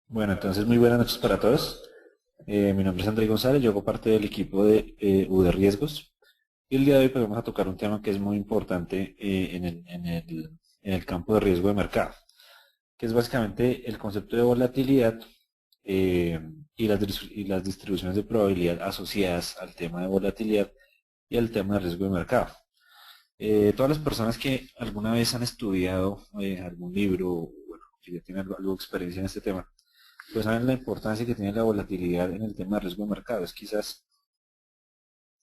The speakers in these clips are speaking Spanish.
Bueno, entonces muy buenas noches para todos. Mi nombre es André González, yo hago parte del equipo de UD Riesgos y el día de hoy pues, vamos a tocar un tema que es muy importante en el campo de riesgo de mercado, que es básicamente el concepto de volatilidad eh, y las distribuciones de probabilidad asociadas al tema de volatilidad y al tema de riesgo de mercado. Todas las personas que alguna vez han estudiado algún libro, o, bueno, que ya tienen algo de experiencia en este tema, pues saben la importancia que tiene la volatilidad en el tema de riesgo de mercado. Es quizás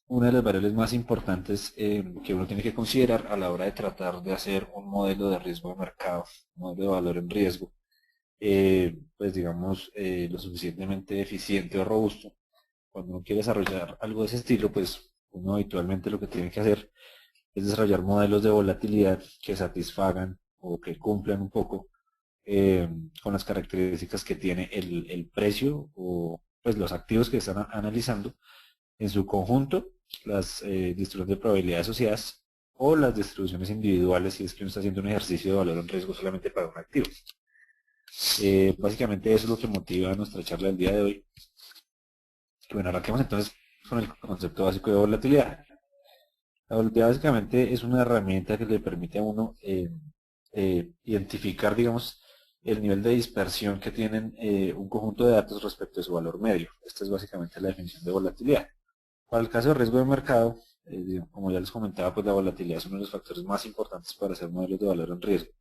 una de las variables más importantes que uno tiene que considerar a la hora de tratar de hacer un modelo de riesgo de mercado, un modelo de valor en riesgo, pues digamos lo suficientemente eficiente o robusto. Cuando uno quiere desarrollar algo de ese estilo, pues uno habitualmente lo que tiene que hacer es desarrollar modelos de volatilidad que satisfagan o que cumplan un poco eh, con las características que tiene el precio o pues los activos que están analizando en su conjunto, las distribuciones de probabilidades asociadas o las distribuciones individuales si es que uno está haciendo un ejercicio de valor en riesgo solamente para un activo. Básicamente eso es lo que motiva nuestra charla del día de hoy. Bueno, arranquemos entonces con el concepto básico de volatilidad. La volatilidad básicamente es una herramienta que le permite a uno identificar, digamos, el nivel de dispersión que tienen un conjunto de datos respecto a su valor medio. Esta es básicamente la definición de volatilidad. Para el caso de riesgo de mercado, como ya les comentaba, pues la volatilidad es uno de los factores más importantes para hacer modelos de valor en riesgo.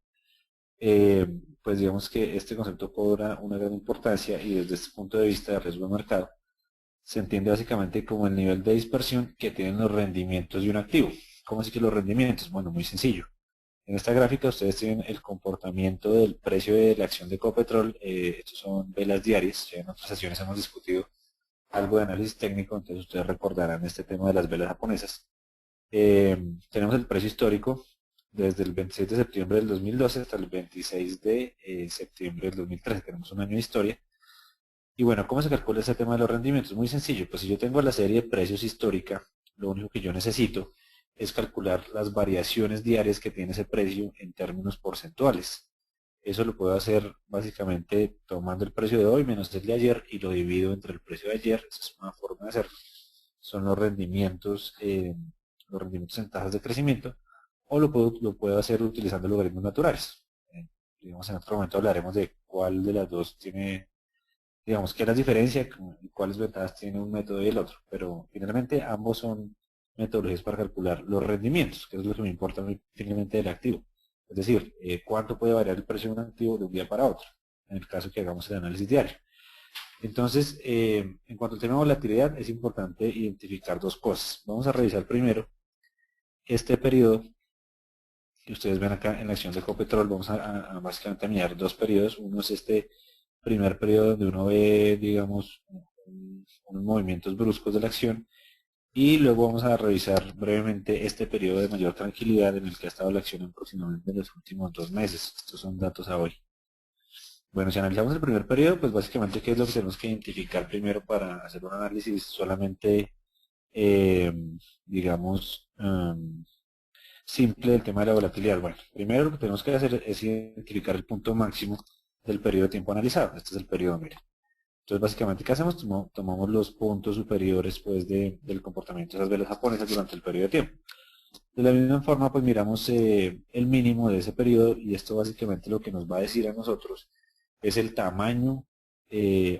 Eh, pues digamos que este concepto cobra una gran importancia y desde este punto de vista de riesgo de mercado se entiende básicamente como el nivel de dispersión que tienen los rendimientos de un activo. ¿Cómo así que los rendimientos? Bueno, muy sencillo. En esta gráfica ustedes tienen el comportamiento del precio de la acción de Copetrol. Estos son velas diarias. Ya en otras sesiones hemos discutido algo de análisis técnico, entonces ustedes recordarán este tema de las velas japonesas. Tenemos el precio histórico desde el 26 de septiembre del 2012 hasta el 26 de septiembre del 2013. Tenemos un año de historia. Y bueno, ¿cómo se calcula ese tema de los rendimientos? Muy sencillo, pues si yo tengo la serie de precios histórica, lo único que yo necesito es calcular las variaciones diarias que tiene ese precio en términos porcentuales. Eso lo puedo hacer básicamente tomando el precio de hoy menos el de ayer y lo divido entre el precio de ayer. Esa es una forma de hacerlo. Son los rendimientos en tasas de crecimiento, o lo puedo hacer utilizando logaritmos naturales. Digamos, en otro momento hablaremos de cuál de las dos tiene, digamos, qué es la diferencia y cuáles ventajas tiene un método y el otro, pero finalmente ambos son metodologías para calcular los rendimientos, que es lo que me importa finalmente del activo. Es decir, cuánto puede variar el precio de un activo de un día para otro, en el caso que hagamos el análisis diario. Entonces, en cuanto al tema de volatilidad, es importante identificar dos cosas. Vamos a revisar primero este periodo que ustedes ven acá en la acción de Ecopetrol. Vamos a básicamente a mirar dos periodos. Uno es este primer periodo donde uno ve, digamos, unos movimientos bruscos de la acción, y luego vamos a revisar brevemente este periodo de mayor tranquilidad en el que ha estado la acción aproximadamente en los últimos 2 meses. Estos son datos a hoy. Bueno, si analizamos el primer periodo, pues básicamente qué es lo que tenemos que identificar primero para hacer un análisis solamente, eh, digamos, simple del tema de la volatilidad. Bueno, primero lo que tenemos que hacer es identificar el punto máximo del periodo de tiempo analizado. Este es el periodo, mira. Entonces, básicamente, ¿qué hacemos? Tomamos los puntos superiores pues, del comportamiento de esas velas japonesas durante el periodo de tiempo. De la misma forma, pues miramos el mínimo de ese periodo, y esto básicamente lo que nos va a decir a nosotros es el tamaño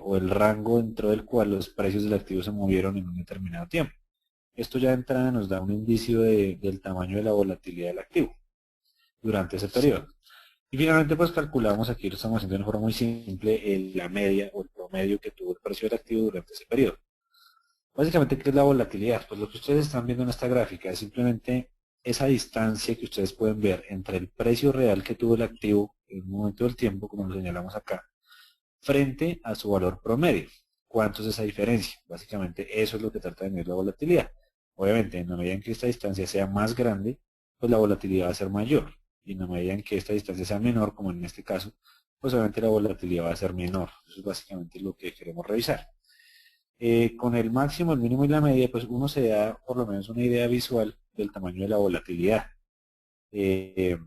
o el rango dentro del cual los precios del activo se movieron en un determinado tiempo. Esto ya de entrada nos da un indicio del tamaño de la volatilidad del activo durante ese periodo. Y finalmente pues calculamos, aquí lo estamos haciendo de una forma muy simple, la media o el promedio que tuvo el precio del activo durante ese periodo. Básicamente, ¿qué es la volatilidad? Pues lo que ustedes están viendo en esta gráfica es simplemente esa distancia que ustedes pueden ver entre el precio real que tuvo el activo en un momento del tiempo, como lo señalamos acá, frente a su valor promedio. ¿Cuánto es esa diferencia? Básicamente eso es lo que trata de medir la volatilidad. Obviamente, en la medida en que esta distancia sea más grande, pues la volatilidad va a ser mayor. Y en la medida en que esta distancia sea menor, como en este caso, pues obviamente la volatilidad va a ser menor. Eso es básicamente lo que queremos revisar. Con el máximo, el mínimo y la media, pues uno se da por lo menos una idea visual del tamaño de la volatilidad. Eh,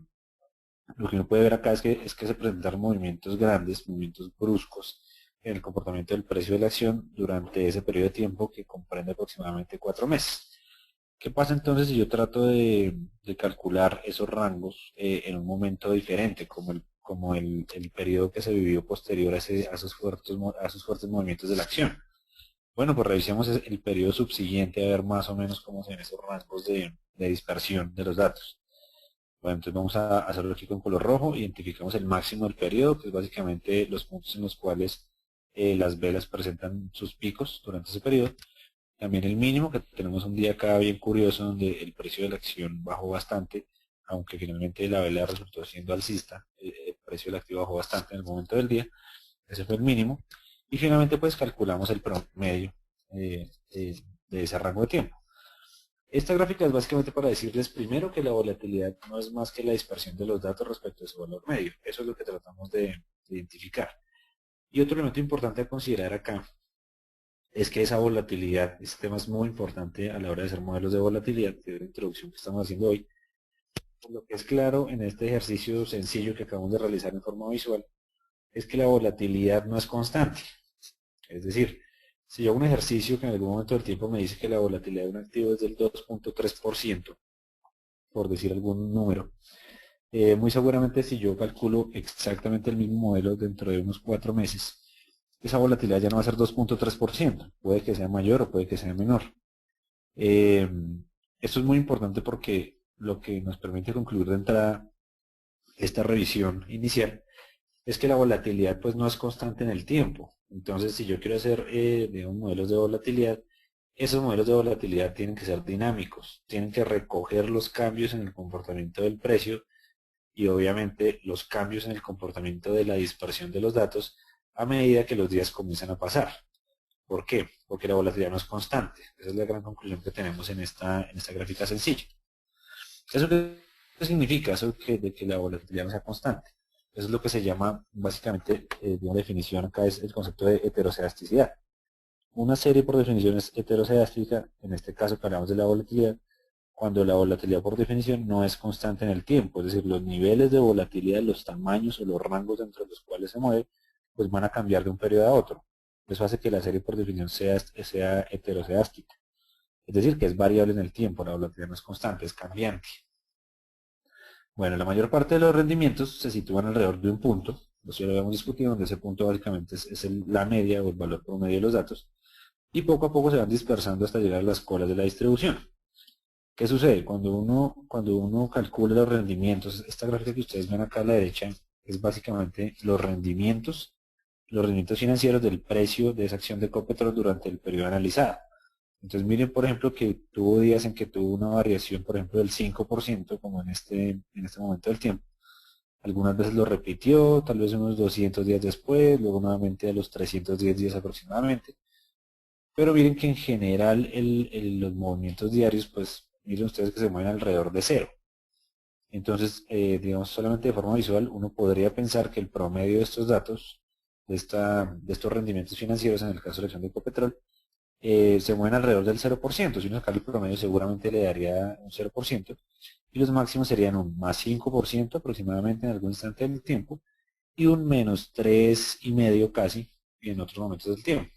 lo que uno puede ver acá es que se presentan movimientos grandes, movimientos bruscos, en el comportamiento del precio de la acción durante ese periodo de tiempo que comprende aproximadamente 4 meses. ¿Qué pasa entonces si yo trato de calcular esos rangos en un momento diferente, como el periodo que se vivió posterior a esos fuertes movimientos de la acción? Bueno, pues revisemos el periodo subsiguiente a ver más o menos cómo se ven esos rangos de dispersión de los datos. Bueno, entonces vamos a hacerlo aquí con color rojo, identificamos el máximo del periodo, que es básicamente los puntos en los cuales las velas presentan sus picos durante ese periodo. También el mínimo, que tenemos un día acá bien curioso donde el precio de la acción bajó bastante, aunque finalmente la vela resultó siendo alcista, el precio del activo bajó bastante en el momento del día, ese fue el mínimo. Y finalmente pues calculamos el promedio de ese rango de tiempo. Esta gráfica es básicamente para decirles primero que la volatilidad no es más que la dispersión de los datos respecto a su valor medio. Eso es lo que tratamos de identificar. Y otro elemento importante a considerar acá es que esa volatilidad, este tema es muy importante a la hora de hacer modelos de volatilidad, que es la introducción que estamos haciendo hoy. Lo que es claro en este ejercicio sencillo que acabamos de realizar en forma visual es que la volatilidad no es constante. Es decir, si yo hago un ejercicio que en algún momento del tiempo me dice que la volatilidad de un activo es del 2.3%, por decir algún número, muy seguramente si yo calculo exactamente el mismo modelo dentro de unos 4 meses, esa volatilidad ya no va a ser 2.3%, puede que sea mayor o puede que sea menor. Esto es muy importante porque lo que nos permite concluir de entrada esta revisión inicial es que la volatilidad pues no es constante en el tiempo. Entonces, si yo quiero hacer digamos, modelos de volatilidad, esos modelos de volatilidad tienen que ser dinámicos, tienen que recoger los cambios en el comportamiento del precio y obviamente los cambios en el comportamiento de la dispersión de los datos a medida que los días comienzan a pasar. ¿Por qué? Porque la volatilidad no es constante. Esa es la gran conclusión que tenemos en esta gráfica sencilla. ¿Eso qué significa? Eso de que la volatilidad no sea constante. Eso es lo que se llama, básicamente, una definición acá es el concepto de heterocedasticidad. Una serie por definición es heterocedástica, en este caso que hablamos de la volatilidad, cuando la volatilidad por definición no es constante en el tiempo, es decir, los niveles de volatilidad, los tamaños o los rangos dentro de los cuales se mueve, pues van a cambiar de un periodo a otro. Eso hace que la serie por definición sea heterocedástica. Es decir, que es variable en el tiempo, la volatilidad no es constante, es cambiante. Bueno, la mayor parte de los rendimientos se sitúan alrededor de un punto, eso ya lo habíamos discutido, donde ese punto básicamente es la media o el valor promedio de los datos, y poco a poco se van dispersando hasta llegar a las colas de la distribución. ¿Qué sucede? Cuando uno calcula los rendimientos, esta gráfica que ustedes ven acá a la derecha es básicamente los rendimientos financieros del precio de esa acción de Ecopetrol durante el periodo analizado. Entonces miren, por ejemplo, que tuvo días en que tuvo una variación, por ejemplo, del 5%, como en este momento del tiempo. Algunas veces lo repitió, tal vez unos 200 días después, luego nuevamente a los 310 días aproximadamente. Pero miren que en general los movimientos diarios, pues miren ustedes que se mueven alrededor de cero. Entonces, digamos, solamente de forma visual, uno podría pensar que el promedio de estos datos, de estos rendimientos financieros, en el caso de la acción de Ecopetrol, se mueven alrededor del 0%. Si uno saca el promedio seguramente le daría un 0%, y los máximos serían un más 5% aproximadamente en algún instante del tiempo, y un menos 3,5% casi en otros momentos del tiempo.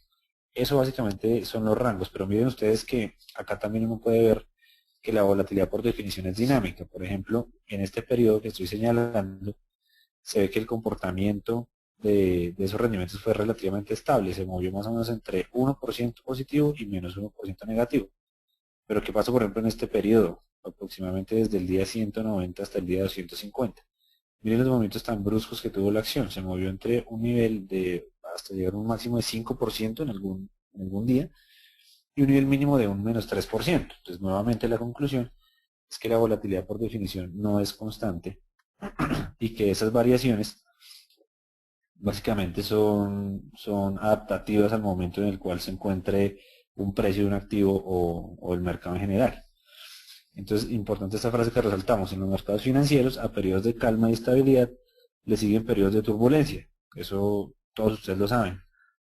Eso básicamente son los rangos, pero miren ustedes que acá también uno puede ver que la volatilidad por definición es dinámica. Por ejemplo, en este periodo que estoy señalando, se ve que el comportamiento de esos rendimientos fue relativamente estable, se movió más o menos entre 1% positivo y menos 1% negativo. Pero ¿qué pasó, por ejemplo, en este periodo? Aproximadamente desde el día 190 hasta el día 250. Miren los movimientos tan bruscos que tuvo la acción, se movió entre un nivel de hasta llegar a un máximo de 5% en algún día y un nivel mínimo de un menos 3%. Entonces, nuevamente la conclusión es que la volatilidad por definición no es constante y que esas variaciones básicamente son adaptativas al momento en el cual se encuentre un precio de un activo o el mercado en general. Entonces, importante esta frase que resaltamos, en los mercados financieros, a periodos de calma y estabilidad, le siguen periodos de turbulencia. Eso todos ustedes lo saben.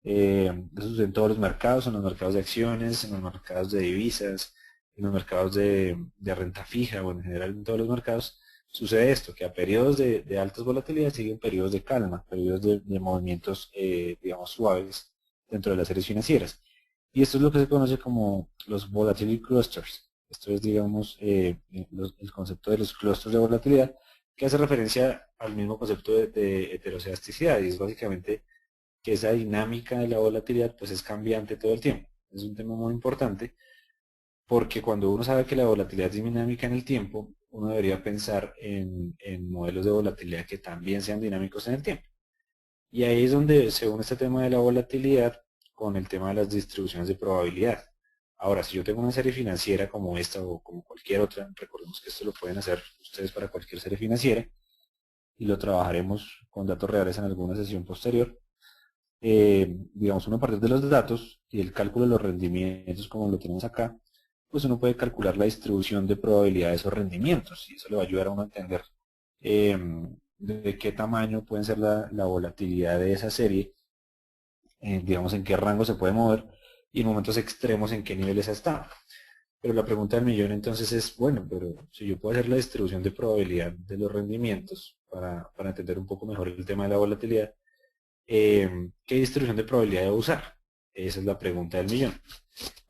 Eso sucede en todos los mercados, en los mercados de acciones, en los mercados de divisas, en los mercados de renta fija o en general en todos los mercados, sucede esto, que a periodos de altas volatilidades siguen periodos de calma, periodos de movimientos, digamos, suaves dentro de las series financieras. Y esto es lo que se conoce como los volatility clusters. Esto es, digamos, el concepto de los clústeres de volatilidad, que hace referencia al mismo concepto de heterocedasticidad, y es básicamente que esa dinámica de la volatilidad pues es cambiante todo el tiempo. Es un tema muy importante porque cuando uno sabe que la volatilidad es dinámica en el tiempo, uno debería pensar en modelos de volatilidad que también sean dinámicos en el tiempo. Y ahí es donde se une este tema de la volatilidad con el tema de las distribuciones de probabilidad. Ahora, si yo tengo una serie financiera como esta o como cualquier otra, recordemos que esto lo pueden hacer ustedes para cualquier serie financiera y lo trabajaremos con datos reales en alguna sesión posterior. Digamos, uno a partir de los datos y el cálculo de los rendimientos como lo tenemos acá, pues uno puede calcular la distribución de probabilidad de esos rendimientos y eso le va a ayudar a uno a entender de qué tamaño puede ser la volatilidad de esa serie, digamos en qué rango se puede mover y en momentos extremos en qué niveles ha estado. Pero la pregunta del millón entonces es, bueno, pero si yo puedo hacer la distribución de probabilidad de los rendimientos para entender un poco mejor el tema de la volatilidad, ¿qué distribución de probabilidad debo usar? Esa es la pregunta del millón.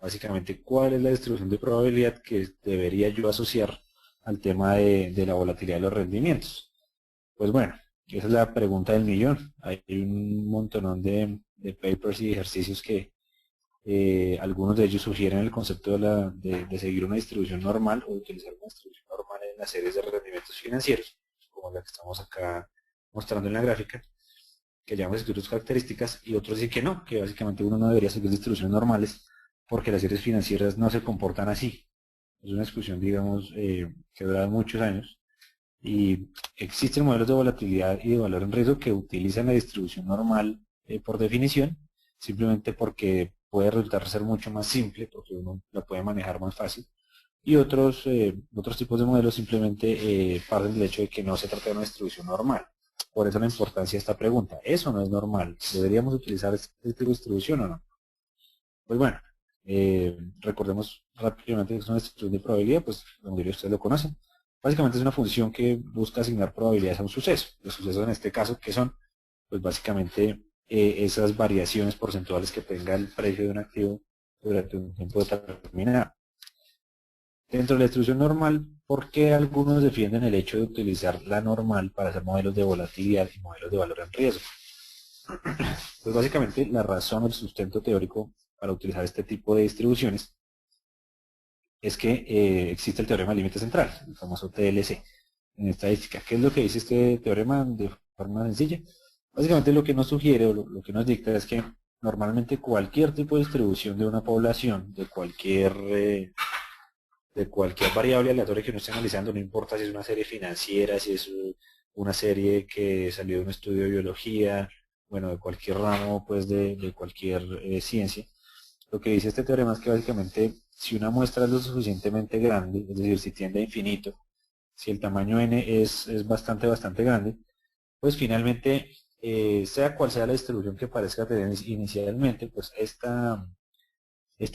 Básicamente, ¿cuál es la distribución de probabilidad que debería yo asociar al tema de la volatilidad de los rendimientos? Pues bueno, esa es la pregunta del millón. Hay un montón de papers y ejercicios que algunos de ellos sugieren el concepto de seguir una distribución normal o utilizar una distribución normal en las series de rendimientos financieros, como la que estamos acá mostrando en la gráfica, que llamamos estructuras características, y otros dicen que no, que básicamente uno no debería seguir distribuciones normales porque las series financieras no se comportan así. Es una discusión, digamos, que dura muchos años y existen modelos de volatilidad y de valor en riesgo que utilizan la distribución normal por definición, simplemente porque puede resultar ser mucho más simple, porque uno la puede manejar más fácil, y otros tipos de modelos simplemente parten del hecho de que no se trata de una distribución normal. Por eso la importancia de esta pregunta. Eso no es normal. ¿Deberíamos utilizar este tipo de distribución o no? Pues bueno, recordemos rápidamente que es una distribución de probabilidad, pues la mayoría de ustedes lo conocen. Básicamente es una función que busca asignar probabilidades a un suceso. Los sucesos en este caso, que son? Pues básicamente esas variaciones porcentuales que tenga el precio de un activo durante un tiempo determinado. Dentro de la distribución normal, ¿por qué algunos defienden el hecho de utilizar la normal para hacer modelos de volatilidad y modelos de valor en riesgo? Pues básicamente la razón o el sustento teórico para utilizar este tipo de distribuciones es que existe el teorema del límite central, el famoso TLC, en estadística. ¿Qué es lo que dice este teorema de forma sencilla? Básicamente lo que nos sugiere o lo que nos dicta es que normalmente cualquier tipo de distribución de una población, de cualquier variable aleatoria que uno esté analizando, no importa si es una serie financiera, si es una serie que salió de un estudio de biología, bueno, de cualquier ramo, pues de cualquier ciencia. Lo que dice este teorema es que básicamente si una muestra es lo suficientemente grande, es decir, si tiende a infinito, si el tamaño n es bastante grande, pues finalmente, sea cual sea la distribución que parezca tener inicialmente, pues esta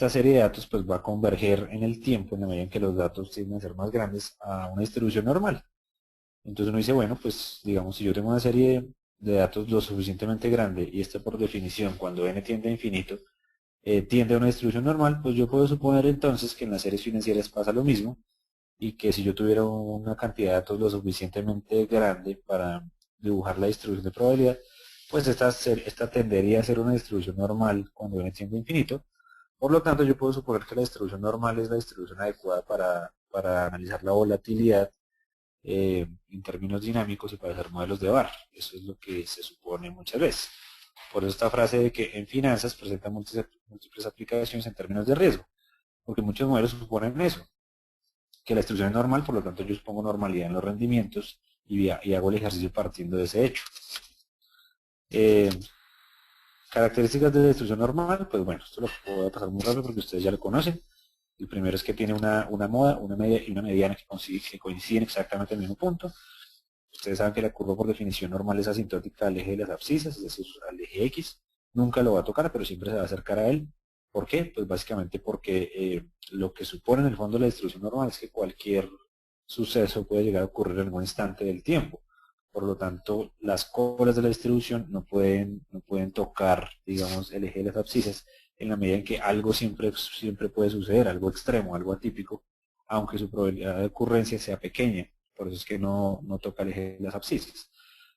serie de datos pues va a converger en el tiempo, en la medida en que los datos tienden a ser más grandes, a una distribución normal. Entonces uno dice, bueno, pues digamos, si yo tengo una serie de datos lo suficientemente grande, y esta por definición, cuando n tiende a infinito, tiende a una distribución normal, pues yo puedo suponer entonces que en las series financieras pasa lo mismo, y que si yo tuviera una cantidad de datos lo suficientemente grande para dibujar la distribución de probabilidad, pues esta tendería a ser una distribución normal cuando n tiende a infinito. Por lo tanto, yo puedo suponer que la distribución normal es la distribución adecuada para analizar la volatilidad en términos dinámicos y para hacer modelos de VAR. Eso es lo que se supone muchas veces. Por eso esta frase de que en finanzas presenta múltiples aplicaciones en términos de riesgo, porque muchos modelos suponen eso, que la distribución es normal, por lo tanto yo supongo normalidad en los rendimientos y hago el ejercicio partiendo de ese hecho. Características de la distribución normal, pues bueno, esto lo puedo pasar muy rápido porque ustedes ya lo conocen. El primero es que tiene una moda, una media y una mediana que coinciden exactamente en el mismo punto. Ustedes saben que la curva por definición normal es asintótica al eje de las abscisas, es decir, al eje X. Nunca lo va a tocar, pero siempre se va a acercar a él. ¿Por qué? Pues básicamente porque lo que supone en el fondo la distribución normal es que cualquier suceso puede llegar a ocurrir en algún instante del tiempo. Por lo tanto, las colas de la distribución no pueden tocar, digamos, el eje de las abscisas en la medida en que algo siempre puede suceder, algo extremo, algo atípico, aunque su probabilidad de ocurrencia sea pequeña. Por eso es que no toca el eje de las abscisas.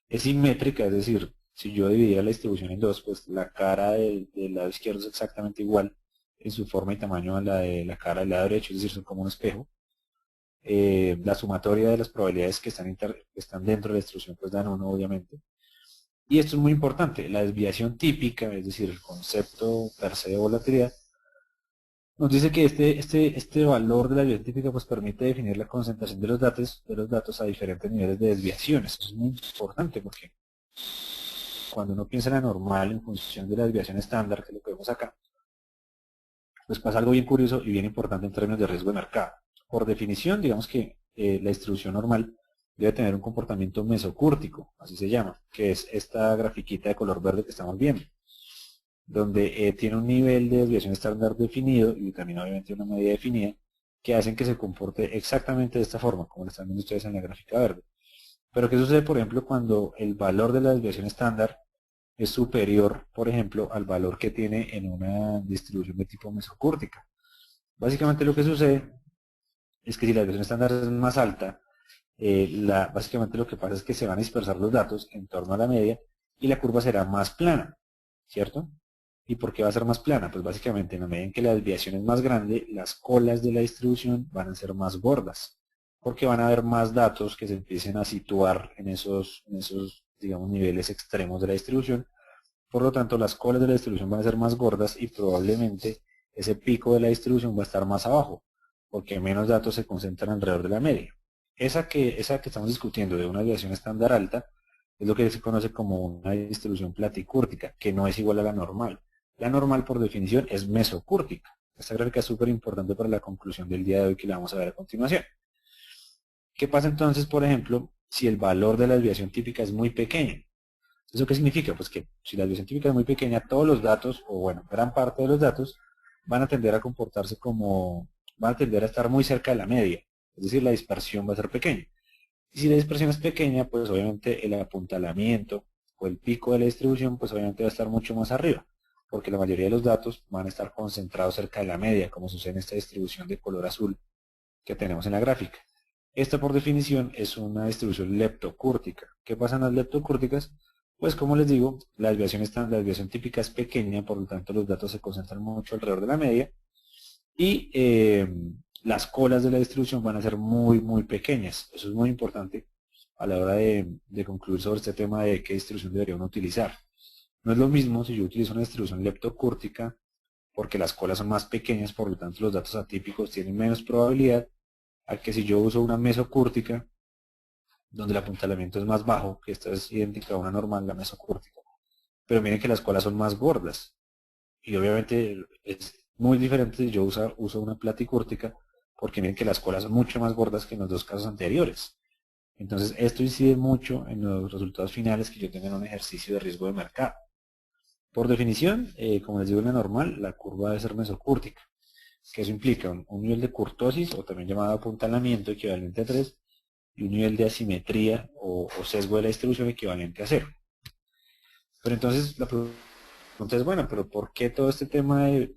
Es simétrica, es decir, si yo dividiera la distribución en dos, pues la cara del lado izquierdo es exactamente igual en su forma y tamaño a la de la cara del lado derecho, es decir, son como un espejo. La sumatoria de las probabilidades que están dentro de la distribución pues dan 1, obviamente. Y esto es muy importante, la desviación típica, es decir, el concepto per se de volatilidad, nos dice que este valor de la desviación típica pues permite definir la concentración de los datos a diferentes niveles de desviaciones. Eso es muy importante porque cuando uno piensa en la normal en función de la desviación estándar, que es lo que vemos acá, pues pasa algo bien curioso y bien importante en términos de riesgo de mercado. Por definición, digamos que la distribución normal debe tener un comportamiento mesocúrtico, así se llama, que es esta grafiquita de color verde que estamos viendo, donde tiene un nivel de desviación estándar definido y también obviamente una medida definida que hacen que se comporte exactamente de esta forma, como lo están viendo ustedes en la gráfica verde. Pero ¿qué sucede, por ejemplo, cuando el valor de la desviación estándar es superior, por ejemplo, al valor que tiene en una distribución de tipo mesocúrtica? Básicamente lo que sucede es que si la desviación estándar es más alta, básicamente lo que pasa es que se van a dispersar los datos en torno a la media y la curva será más plana, ¿cierto? ¿Y por qué va a ser más plana? Pues básicamente en la medida en que la desviación es más grande, las colas de la distribución van a ser más gordas, porque van a haber más datos que se empiecen a situar en esos digamos, niveles extremos de la distribución. Por lo tanto, las colas de la distribución van a ser más gordas y probablemente ese pico de la distribución va a estar más abajo, porque menos datos se concentran alrededor de la media. Esa que estamos discutiendo de una desviación estándar alta es lo que se conoce como una distribución platicúrtica, que no es igual a la normal. La normal, por definición, es mesocúrtica. Esta gráfica es súper importante para la conclusión del día de hoy que la vamos a ver a continuación. ¿Qué pasa entonces, por ejemplo, si el valor de la desviación típica es muy pequeño? ¿Eso qué significa? Pues que si la desviación típica es muy pequeña, todos los datos, o bueno, gran parte de los datos, van a tender a comportarse van a tender a estar muy cerca de la media. Es decir, la dispersión va a ser pequeña. Y si la dispersión es pequeña, pues obviamente el apuntalamiento o el pico de la distribución, pues obviamente va a estar mucho más arriba, porque la mayoría de los datos van a estar concentrados cerca de la media, como sucede en esta distribución de color azul que tenemos en la gráfica. Esta por definición es una distribución leptocúrtica. ¿Qué pasa en las leptocúrticas? Pues como les digo, la desviación típica es pequeña, por lo tanto los datos se concentran mucho alrededor de la media y las colas de la distribución van a ser muy pequeñas. Eso es muy importante a la hora de concluir sobre este tema de qué distribución debería uno utilizar. No es lo mismo si yo utilizo una distribución leptocúrtica porque las colas son más pequeñas, por lo tanto los datos atípicos tienen menos probabilidad, a que si yo uso una mesocúrtica donde el apuntalamiento es más bajo, que esta es idéntica a una normal, la mesocúrtica. Pero miren que las colas son más gordas. Y obviamente es muy diferente si yo uso una platicúrtica, porque miren que las colas son mucho más gordas que en los dos casos anteriores. Entonces esto incide mucho en los resultados finales que yo tenga en un ejercicio de riesgo de mercado. Por definición, como les digo en la normal, la curva debe ser mesocúrtica, que eso implica un nivel de curtosis, o también llamado apuntalamiento, equivalente a 3, y un nivel de asimetría o sesgo de la distribución equivalente a 0. Pero entonces la pregunta es, bueno, pero ¿por qué todo este tema de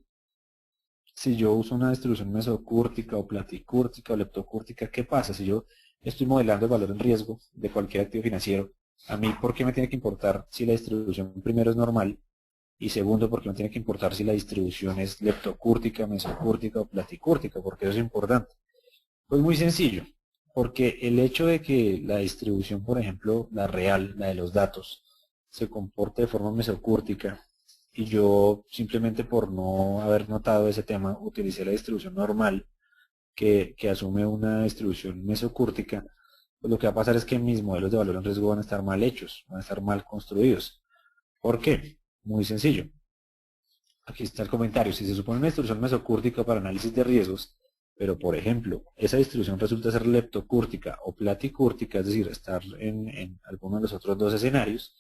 si yo uso una distribución mesocúrtica o platicúrtica o leptocúrtica, qué pasa? Si yo estoy modelando el valor en riesgo de cualquier activo financiero, a mí, ¿por qué me tiene que importar si la distribución primero es normal? Y segundo, ¿por qué me tiene que importar si la distribución es leptocúrtica, mesocúrtica o platicúrtica? Porque eso es importante. Pues muy sencillo, porque el hecho de que la distribución, por ejemplo, la real, la de los datos, se comporte de forma mesocúrtica, y yo simplemente por no haber notado ese tema, utilicé la distribución normal que asume una distribución mesocúrtica, pues lo que va a pasar es que mis modelos de valor en riesgo van a estar mal hechos, van a estar mal construidos. ¿Por qué? Muy sencillo. Aquí está el comentario. Si se supone una distribución mesocúrtica para análisis de riesgos, pero por ejemplo, esa distribución resulta ser leptocúrtica o platicúrtica, es decir, estar en alguno de los otros dos escenarios,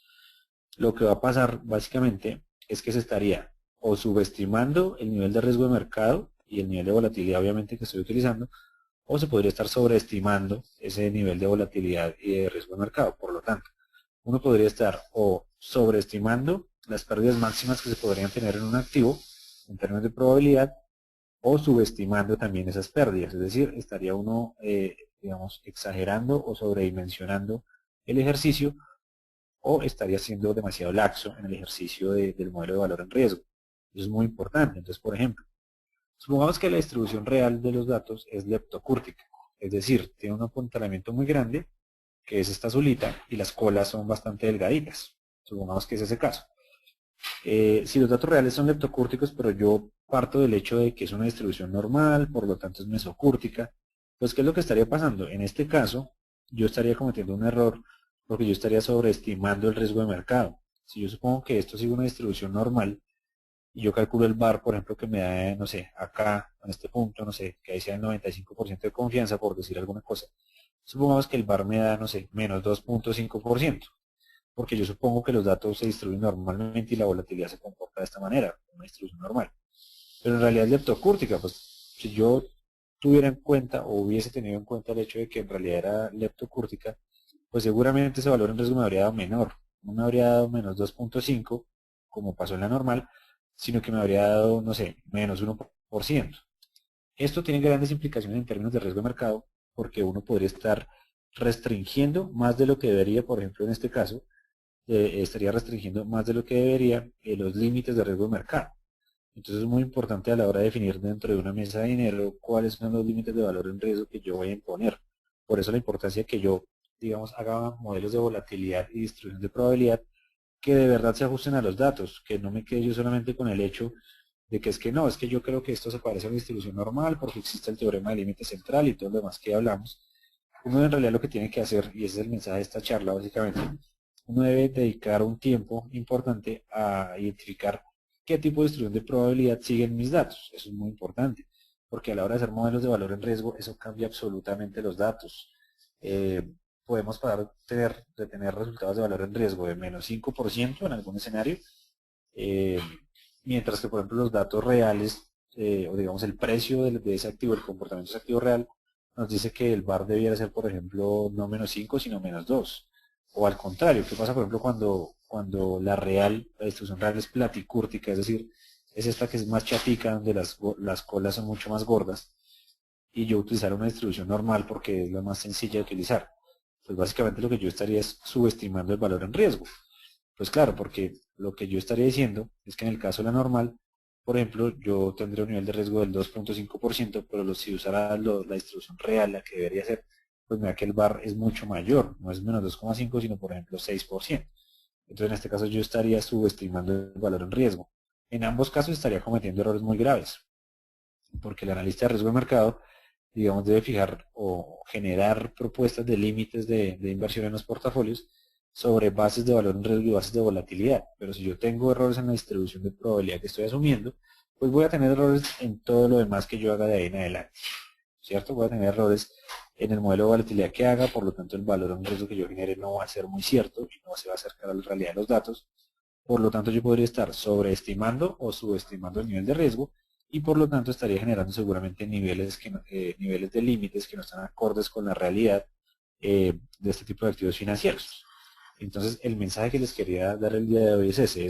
lo que va a pasar básicamente es que se estaría o subestimando el nivel de riesgo de mercado y el nivel de volatilidad obviamente que estoy utilizando, o se podría estar sobreestimando ese nivel de volatilidad y de riesgo de mercado. Por lo tanto, uno podría estar o sobreestimando las pérdidas máximas que se podrían tener en un activo en términos de probabilidad, o subestimando también esas pérdidas, es decir, estaría uno, digamos, exagerando o sobredimensionando el ejercicio, o estaría siendo demasiado laxo en el ejercicio del modelo de valor en riesgo. Eso es muy importante. Entonces, por ejemplo, supongamos que la distribución real de los datos es leptocúrtica, es decir, tiene un apuntalamiento muy grande, que es esta azulita, y las colas son bastante delgaditas. Supongamos que es ese caso. Si los datos reales son leptocúrticos, pero yo parto del hecho de que es una distribución normal, por lo tanto es mesocúrtica, pues ¿qué es lo que estaría pasando? En este caso, yo estaría cometiendo un error porque yo estaría sobreestimando el riesgo de mercado. Si yo supongo que esto sigue una distribución normal, y yo calculo el VAR, por ejemplo, que me da, no sé, acá, en este punto, no sé, que ahí sea el 95% de confianza, por decir alguna cosa. Supongamos que el VAR me da, no sé, menos 2.5%, porque yo supongo que los datos se distribuyen normalmente y la volatilidad se comporta de esta manera, una distribución normal. Pero en realidad es leptocúrtica, pues si yo tuviera en cuenta o hubiese tenido en cuenta el hecho de que en realidad era leptocúrtica, pues seguramente ese valor en riesgo me habría dado menor. No me habría dado menos 2.5, como pasó en la normal, sino que me habría dado, no sé, menos 1%. Esto tiene grandes implicaciones en términos de riesgo de mercado, porque uno podría estar restringiendo más de lo que debería, por ejemplo, en este caso, estaría restringiendo más de lo que debería los límites de riesgo de mercado. Entonces es muy importante a la hora de definir dentro de una mesa de dinero cuáles son los límites de valor en riesgo que yo voy a imponer. Por eso la importancia que yo, digamos, haga modelos de volatilidad y distribución de probabilidad que de verdad se ajusten a los datos, que no me quede yo solamente con el hecho de que es que no, es que yo creo que esto se parece a una distribución normal porque existe el teorema del límite central y todo lo demás que hablamos. Uno en realidad lo que tiene que hacer, y ese es el mensaje de esta charla básicamente, uno debe dedicar un tiempo importante a identificar qué tipo de distribución de probabilidad siguen mis datos. Eso es muy importante, porque a la hora de hacer modelos de valor en riesgo, eso cambia absolutamente los datos. Podemos pasar de tener resultados de valor en riesgo de menos 5% en algún escenario, eh, mientras que, por ejemplo, los datos reales, o digamos el precio de ese activo, el comportamiento de ese activo real, nos dice que el VAR debiera ser, por ejemplo, no menos 5, sino menos 2. O al contrario, ¿qué pasa, por ejemplo, cuando la distribución real es platicúrtica? Es decir, es esta que es más chatica, donde las colas son mucho más gordas, y yo utilizar una distribución normal porque es la más sencilla de utilizar. Pues básicamente lo que yo estaría es subestimando el valor en riesgo. Pues claro, porque lo que yo estaría diciendo es que en el caso de la normal, por ejemplo, yo tendría un nivel de riesgo del 2.5%, pero si usara la distribución real, la que debería ser, pues me da que el VAR es mucho mayor, no es menos 2,5, sino por ejemplo 6%. Entonces en este caso yo estaría subestimando el valor en riesgo. En ambos casos estaría cometiendo errores muy graves, porque el analista de riesgo de mercado, digamos, debe fijar o generar propuestas de límites de inversión en los portafolios sobre bases de valor en riesgo y bases de volatilidad. Pero si yo tengo errores en la distribución de probabilidad que estoy asumiendo, pues voy a tener errores en todo lo demás que yo haga de ahí en adelante. ¿Cierto? Voy a tener errores en el modelo de volatilidad que haga, por lo tanto el valor en riesgo que yo genere no va a ser muy cierto y no se va a acercar a la realidad de los datos. Por lo tanto, yo podría estar sobreestimando o subestimando el nivel de riesgo y por lo tanto estaría generando seguramente niveles, niveles de límites que no están acordes con la realidad de este tipo de activos financieros. Entonces, el mensaje que les quería dar el día de hoy es ese,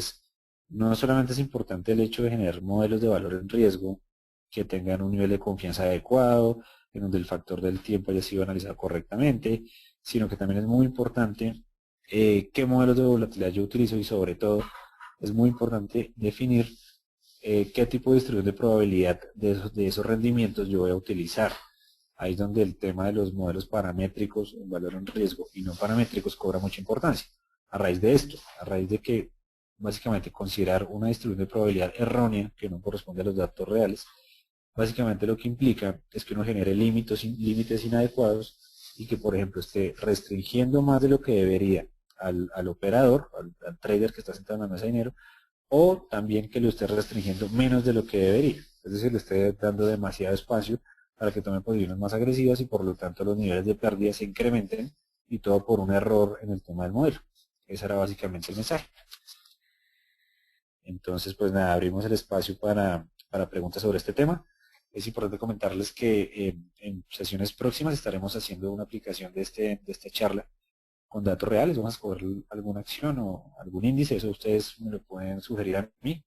no solamente es importante el hecho de generar modelos de valor en riesgo que tengan un nivel de confianza adecuado, en donde el factor del tiempo haya sido analizado correctamente, sino que también es muy importante qué modelos de volatilidad yo utilizo y sobre todo es muy importante definir qué tipo de distribución de probabilidad de esos rendimientos yo voy a utilizar. Ahí es donde el tema de los modelos paramétricos, el valor en riesgo y no paramétricos cobra mucha importancia. A raíz de esto, a raíz de que básicamente considerar una distribución de probabilidad errónea que no corresponde a los datos reales, básicamente lo que implica es que uno genere límites inadecuados y que, por ejemplo, esté restringiendo más de lo que debería al operador, al trader que está sentado en la mesa de dinero, o también que lo esté restringiendo menos de lo que debería. Es decir, le esté dando demasiado espacio para que tome posiciones más agresivas y por lo tanto los niveles de pérdida se incrementen y todo por un error en el tema del modelo. Ese era básicamente el mensaje. Entonces, pues nada, abrimos el espacio para preguntas sobre este tema. es importante comentarles que en sesiones próximas estaremos haciendo una aplicación de esta charla con datos reales. Vamos a escoger alguna acción o algún índice, eso ustedes me lo pueden sugerir a mí.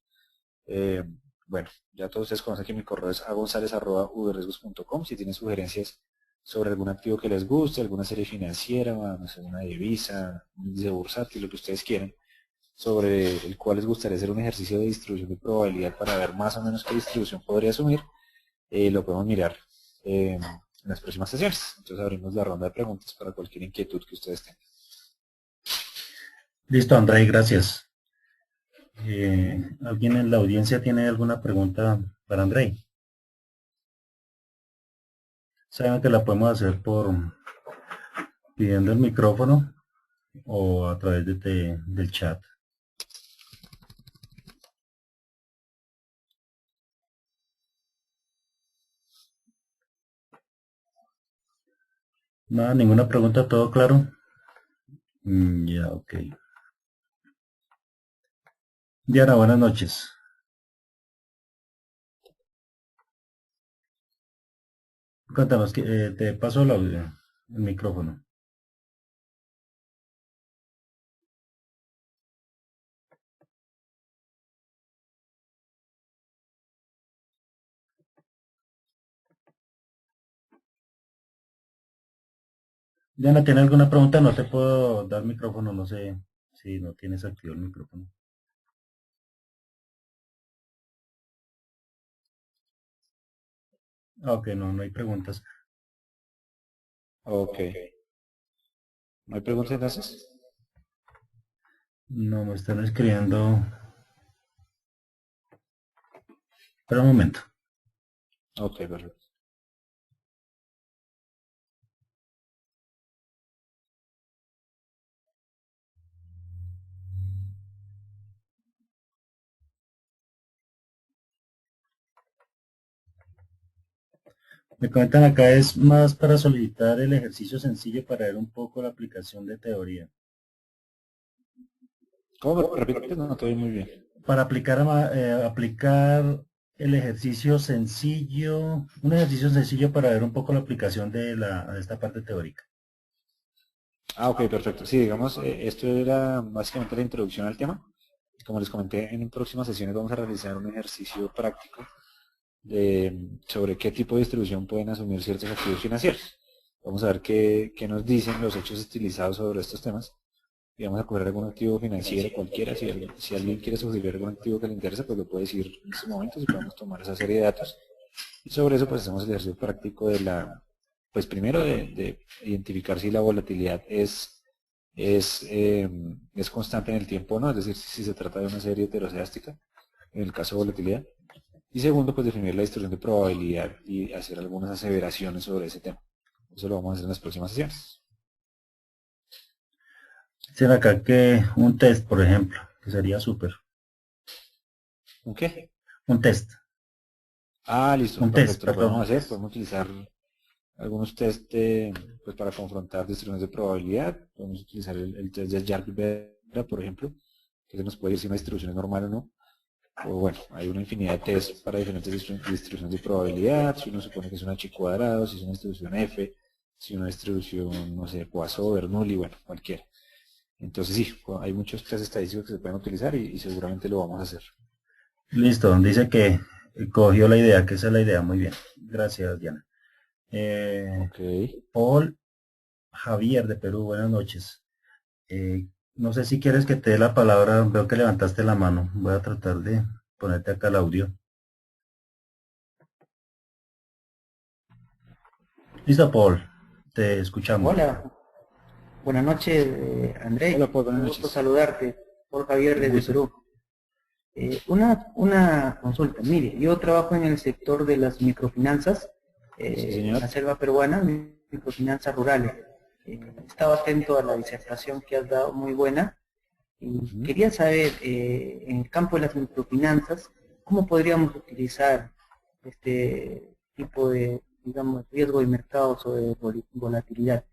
Bueno, ya todos ustedes conocen que mi correo es agonzalez@vriesgos.com. Si tienen sugerencias sobre algún activo que les guste, alguna serie financiera, no sé, una divisa, un índice bursátil, lo que ustedes quieran, sobre el cual les gustaría hacer un ejercicio de distribución de probabilidad para ver más o menos qué distribución podría asumir, lo podemos mirar en las próximas sesiones. Entonces abrimos la ronda de preguntas para cualquier inquietud que ustedes tengan. Listo, André, gracias. ¿Alguien en la audiencia tiene alguna pregunta para André? Saben que la podemos hacer por pidiendo el micrófono o a través del chat. Nada, ninguna pregunta, todo claro. Ya, ok. Diana, buenas noches. Cuéntanos, te paso el audio, el micrófono. Diana, ¿tiene alguna pregunta? No te puedo dar micrófono, no sé si no tienes activo el micrófono. Ok, no hay preguntas. Ok. ¿No hay preguntas entonces? No, me están escribiendo. Espera un momento. Ok, perfecto. Me comentan acá, es más para solicitar el ejercicio sencillo para ver un poco la aplicación de teoría. ¿Cómo me repites? No te oí muy bien. Para aplicar el ejercicio sencillo, un ejercicio sencillo para ver un poco la aplicación de esta parte teórica. Ah, ok, perfecto. Sí, digamos, esto era básicamente la introducción al tema. Como les comenté, en próximas sesiones vamos a realizar un ejercicio práctico sobre qué tipo de distribución pueden asumir ciertos activos financieros. Vamos a ver qué nos dicen los hechos utilizados sobre estos temas y vamos a coger algún activo financiero cualquiera. Si alguien quiere sugerir algún activo que le interesa, pues lo puede decir en estos momentos y podemos tomar esa serie de datos. Y sobre eso pues hacemos el ejercicio práctico pues primero de identificar si la volatilidad es constante en el tiempo o no, es decir, si se trata de una serie heteroscedástica, en el caso de volatilidad. Y segundo, pues definir la distribución de probabilidad y hacer algunas aseveraciones sobre ese tema. Eso lo vamos a hacer en las próximas sesiones. Dicen acá que un test, por ejemplo, que sería súper. ¿Un qué? Un test. Ah, listo, Un test, perfecto, lo perdón. podemos hacer. Podemos utilizar algunos test pues para confrontar distribuciones de probabilidad. Podemos utilizar el test de Jarvis-Vera, por ejemplo, que se nos puede decir si una distribución es normal o no. O bueno, hay una infinidad de tests para diferentes distribuciones de probabilidad, si uno supone que es una H cuadrado, si es una distribución F, si una distribución, no sé, Poisson, Bernoulli, bueno, cualquiera. Entonces sí, hay muchos test estadísticos que se pueden utilizar y seguramente lo vamos a hacer. Listo, dice que cogió la idea, que esa es la idea. Muy bien. Gracias, Diana. Ok. Paul Javier de Perú, buenas noches. No sé si quieres que te dé la palabra, veo que levantaste la mano. Voy a tratar de ponerte acá el audio. Listo, Paul, te escuchamos. Hola, buenas noches, Hola, André. Paul, buenas Un gusto noches. saludarte. Por Javier Un desde gusto. Perú. Una consulta. Mire, yo trabajo en el sector de las microfinanzas, Sí, en señor. la selva peruana, microfinanzas rurales. Estaba atento a la disertación que has dado, muy buena, y Ujú. quería saber, en el campo de las microfinanzas, ¿cómo podríamos utilizar este tipo de, digamos, riesgo de mercados o de volatilidad?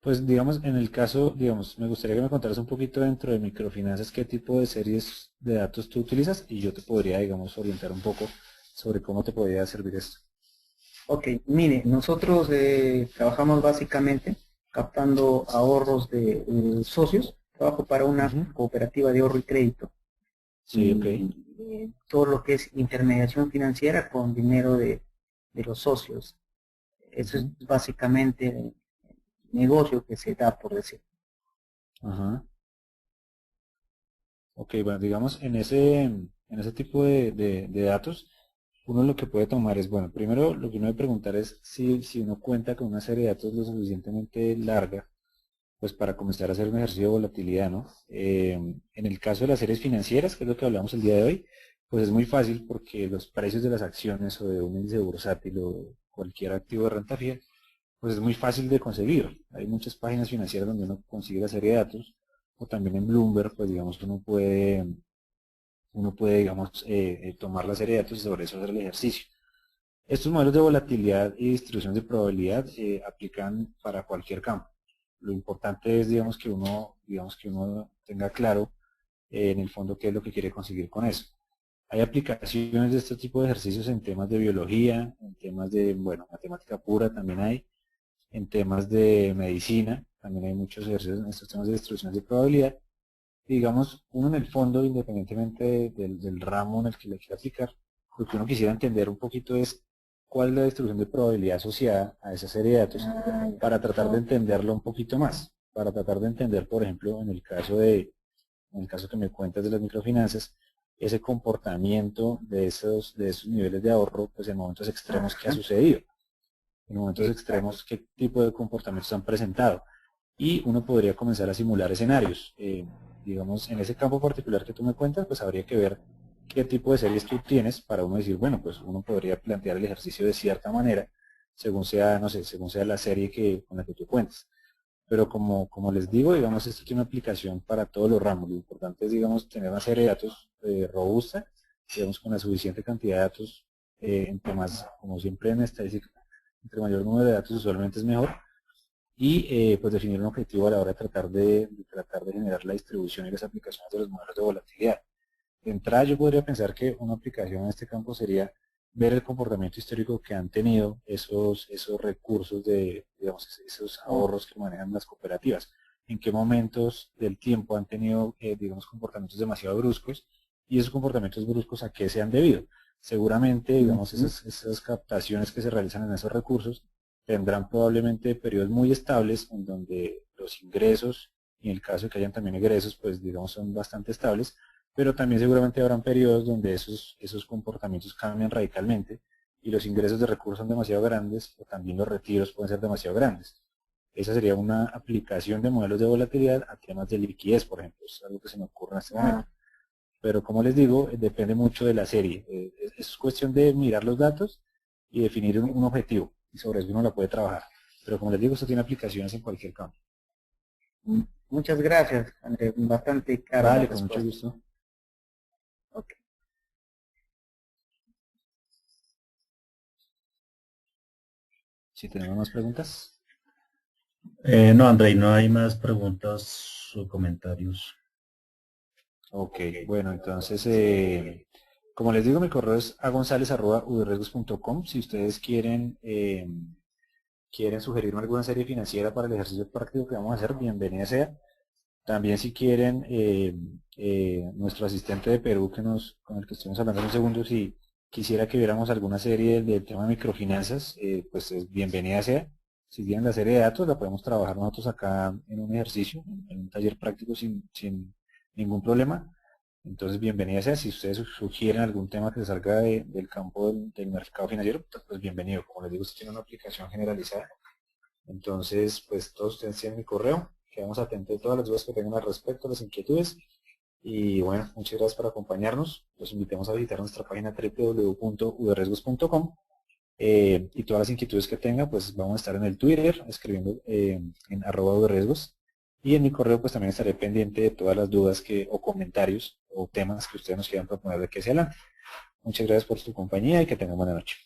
Pues digamos, en el caso, digamos, me gustaría que me contaras un poquito dentro de microfinanzas qué tipo de series de datos tú utilizas y yo te podría, digamos, orientar un poco sobre cómo te podría servir esto. Ok, mire, nosotros trabajamos básicamente captando ahorros de socios. Trabajo para una Ujú. cooperativa de ahorro y crédito. Sí, ok. Y todo lo que es intermediación financiera con dinero de los socios. Eso es Ujú. básicamente el negocio que se da, por decir. Ajá. Ok, bueno, digamos, en ese tipo de datos, uno lo que puede tomar es, bueno, primero lo que uno debe preguntar es si uno cuenta con una serie de datos lo suficientemente larga, pues para comenzar a hacer un ejercicio de volatilidad, ¿no? En el caso de las series financieras, que es lo que hablamos el día de hoy, pues es muy fácil porque los precios de las acciones o de un índice bursátil o cualquier activo de renta fija, pues es muy fácil de conseguir. Hay muchas páginas financieras donde uno consigue la serie de datos, o también en Bloomberg, pues digamos, uno puede digamos, tomar la serie de datos y sobre eso hacer el ejercicio. Estos modelos de volatilidad y distribución de probabilidad aplican para cualquier campo. Lo importante es, digamos que uno tenga claro en el fondo qué es lo que quiere conseguir con eso. Hay aplicaciones de este tipo de ejercicios en temas de biología, en temas de, bueno, matemática pura también hay, en temas de medicina, también hay muchos ejercicios en estos temas de distribución de probabilidad. Y digamos, uno en el fondo, independientemente del ramo en el que le quiera aplicar, lo que uno quisiera entender un poquito es cuál es la distribución de probabilidad asociada a esa serie de datos para tratar de entenderlo un poquito más, para tratar de entender, por ejemplo, en el caso que me cuentas de las microfinanzas, ese comportamiento de esos niveles de ahorro, pues en momentos extremos que ha sucedido, en momentos extremos qué tipo de comportamientos han presentado. Y uno podría comenzar a simular escenarios. Digamos, en ese campo particular que tú me cuentas, pues habría que ver qué tipo de series tú tienes para uno decir, bueno, pues uno podría plantear el ejercicio de cierta manera, según sea, no sé, según sea la serie con la que tú cuentas. Pero como les digo, digamos, esto tiene una aplicación para todos los ramos. Lo importante es, digamos, tener una serie de datos robusta, digamos, con la suficiente cantidad de datos en temas, como siempre en estadística, entre mayor número de datos usualmente es mejor, y pues definir un objetivo a la hora de tratar de generar la distribución y las aplicaciones de los modelos de volatilidad. De entrada yo podría pensar que una aplicación en este campo sería ver el comportamiento histórico que han tenido esos recursos digamos, esos ahorros que manejan las cooperativas. En qué momentos del tiempo han tenido, digamos, comportamientos demasiado bruscos y esos comportamientos bruscos a qué se han debido. Seguramente, digamos, esas captaciones que se realizan en esos recursos tendrán probablemente periodos muy estables en donde los ingresos, y en el caso de que hayan también egresos, pues digamos son bastante estables, pero también seguramente habrán periodos donde esos comportamientos cambian radicalmente y los ingresos de recursos son demasiado grandes o también los retiros pueden ser demasiado grandes. Esa sería una aplicación de modelos de volatilidad a temas de liquidez, por ejemplo. Es algo que se me ocurre en este momento. Pero como les digo, depende mucho de la serie. Es cuestión de mirar los datos y definir un objetivo. Y sobre eso uno la puede trabajar. Pero como les digo, esto tiene aplicaciones en cualquier campo. Muchas gracias, André. Bastante clara la Vale, con mucho respuesta. gusto. Ok. Si tenemos más preguntas. No, Andrei, no hay más preguntas o comentarios. Ok, bueno, entonces, como les digo, mi correo es agonzalez@udriesgos.com. Si ustedes quieren sugerirme alguna serie financiera para el ejercicio práctico que vamos a hacer, bienvenida sea. También si quieren, nuestro asistente de Perú, con el que estuvimos hablando en un segundo, si quisiera que viéramos alguna serie del tema de microfinanzas, pues bienvenida sea. Si tienen la serie de datos, la podemos trabajar nosotros acá en un ejercicio, en un taller práctico sin ningún problema. Entonces, bienvenida sea. Si ustedes sugieren algún tema que se salga del campo del mercado financiero, pues bienvenido. Como les digo, esto tiene una aplicación generalizada. Entonces, pues todos ustedes tienen mi correo. Quedamos atentos a todas las dudas que tengan al respecto, las inquietudes. Y bueno, muchas gracias por acompañarnos. Los invitamos a visitar nuestra página www.udriesgos.com, y todas las inquietudes que tengan, pues vamos a estar en el Twitter escribiendo en @udriesgos. Y en mi correo pues también estaré pendiente de todas las dudas o comentarios o temas que ustedes nos quieran proponer de que se hablan. Muchas gracias por su compañía y que tengan buena noche.